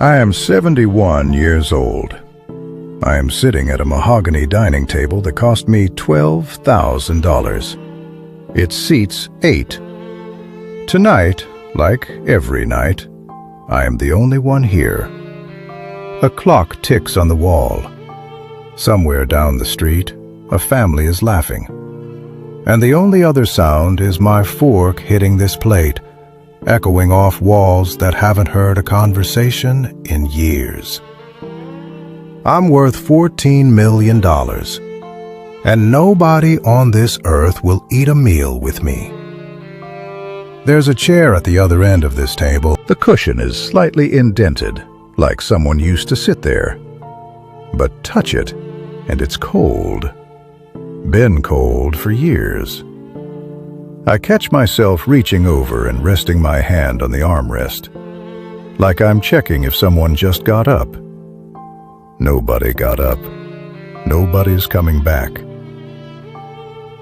I am 71 years old. I am sitting at a mahogany dining table that cost me $12,000. It seats 8. Tonight, like every night, I am the only one here. A clock ticks on the wall. Somewhere down the street, a family is laughing. And the only other sound is my fork hitting this plate, echoing off walls that haven't heard a conversation in years. I'm worth $14 million, and nobody on this earth will eat a meal with me. There's a chair at the other end of this table. The cushion is slightly indented, like someone used to sit there. But touch it, and it's cold. Been cold for years. I catch myself reaching over and resting my hand on the armrest, like I'm checking if someone just got up. Nobody got up. Nobody's coming back.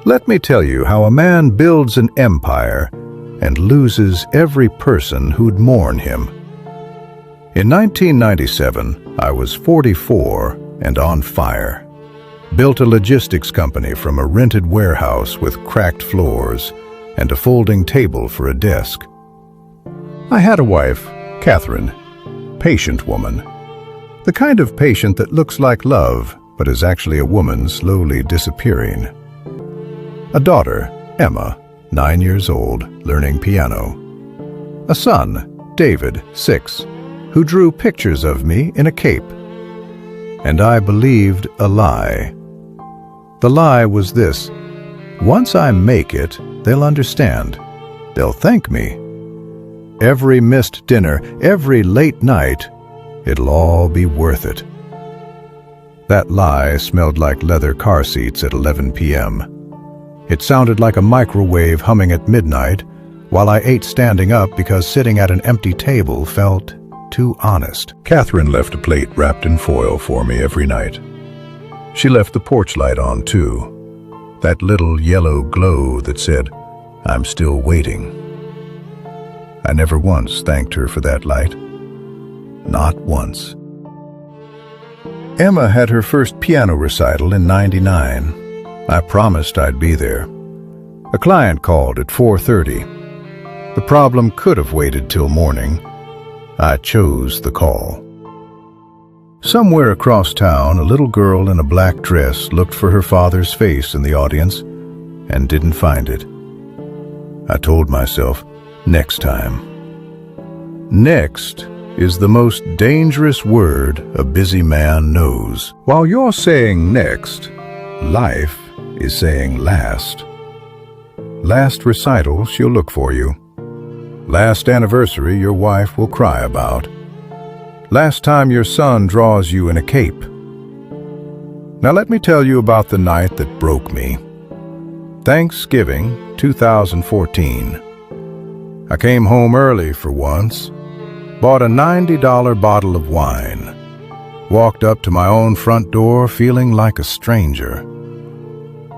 Let me tell you how a man builds an empire and loses every person who'd mourn him. In 1997, I was 44 and on fire. Built a logistics company from a rented warehouse with cracked floors and a folding table for a desk. I had a wife, Catherine, patient woman. The kind of patient that looks like love, but is actually a woman slowly disappearing. A daughter, Emma, 9 years old, learning piano. A son, David, 6, who drew pictures of me in a cape. And I believed a lie. The lie was this: once I make it, they'll understand. They'll thank me. Every missed dinner, every late night, it'll all be worth it. That lie smelled like leather car seats at 11 p.m. It sounded like a microwave humming at midnight, while I ate standing up because sitting at an empty table felt too honest. Catherine left a plate wrapped in foil for me every night. She left the porch light on, too. That little yellow glow that said, "I'm still waiting." I never once thanked her for that light. Not once. Emma had her first piano recital in '99. I promised I'd be there. A client called at 4:30. The problem could have waited till morning. I chose the call. Somewhere across town, a little girl in a black dress looked for her father's face in the audience and didn't find it. I told myself, next time. Next is the most dangerous word a busy man knows. While you're saying next, life is saying last. Last recital, she'll look for you. Last anniversary your wife will cry about. Last time your son draws you in a cape. Now let me tell you about the night that broke me. Thanksgiving 2014. I came home early for once, bought a $90 bottle of wine, walked up to my own front door feeling like a stranger.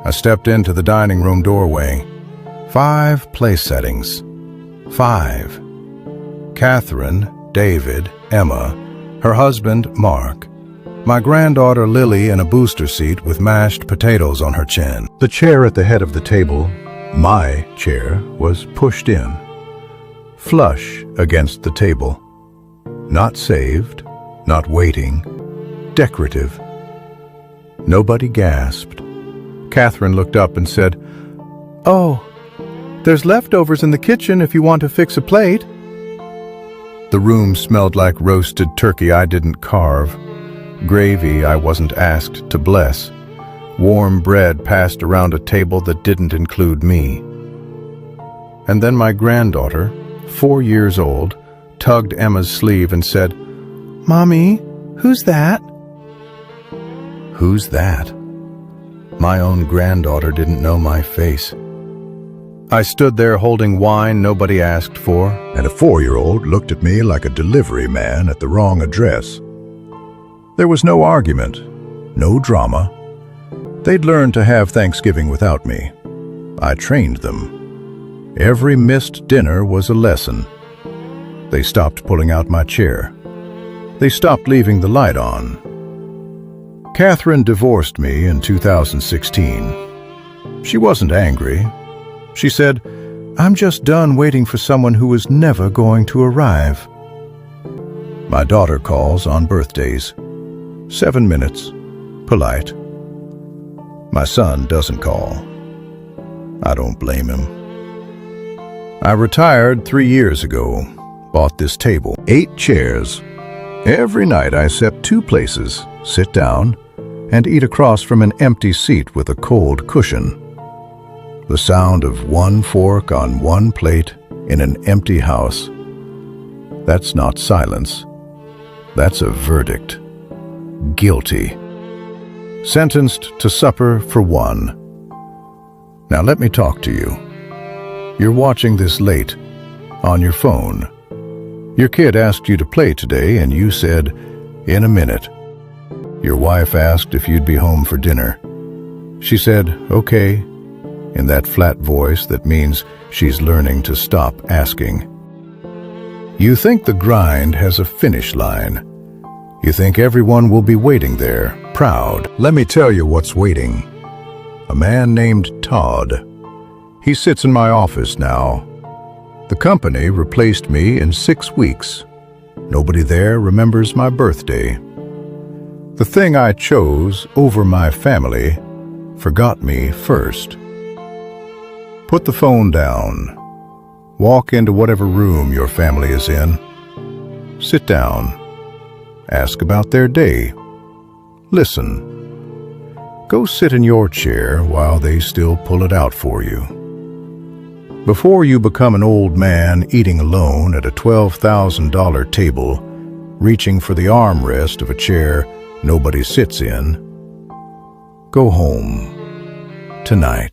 I stepped into the dining room doorway. 5 place settings. 5. Catherine, David, Emma, her husband, Mark, my granddaughter Lily in a booster seat with mashed potatoes on her chin. The chair at the head of the table, my chair, was pushed in, flush against the table. Not saved, not waiting, decorative. Nobody gasped. Catherine looked up and said, "Oh, there's leftovers in the kitchen if you want to fix a plate." The room smelled like roasted turkey I didn't carve, gravy I wasn't asked to bless, warm bread passed around a table that didn't include me. And then my granddaughter, 4 years old, tugged Emma's sleeve and said, "Mommy, who's that?" Who's that? My own granddaughter didn't know my face. I stood there holding wine nobody asked for, and a 4-year-old looked at me like a delivery man at the wrong address. There was no argument, no drama. They'd learned to have Thanksgiving without me. I trained them. Every missed dinner was a lesson. They stopped pulling out my chair. They stopped leaving the light on. Catherine divorced me in 2016. She wasn't angry. She said, "I'm just done waiting for someone who was never going to arrive." My daughter calls on birthdays. 7 minutes, polite. My son doesn't call. I don't blame him. I retired 3 years ago, bought this table, 8 chairs. Every night I set 2 places, sit down, and eat across from an empty seat with a cold cushion. The sound of one fork on one plate in an empty house. That's not silence. That's a verdict. Guilty. Sentenced to supper for one. Now let me talk to you. You're watching this late, on your phone. Your kid asked you to play today and you said, "In a minute." Your wife asked if you'd be home for dinner. She said, "Okay," in that flat voice that means she's learning to stop asking. You think the grind has a finish line. You think everyone will be waiting there, proud. Let me tell you what's waiting. A man named Todd. He sits in my office now. The company replaced me in 6 weeks. Nobody there remembers my birthday. The thing I chose over my family forgot me first. Put the phone down. Walk into whatever room your family is in. Sit down. Ask about their day. Listen. Go sit in your chair while they still pull it out for you. Before you become an old man eating alone at a $12,000 table, reaching for the armrest of a chair nobody sits in, go home tonight.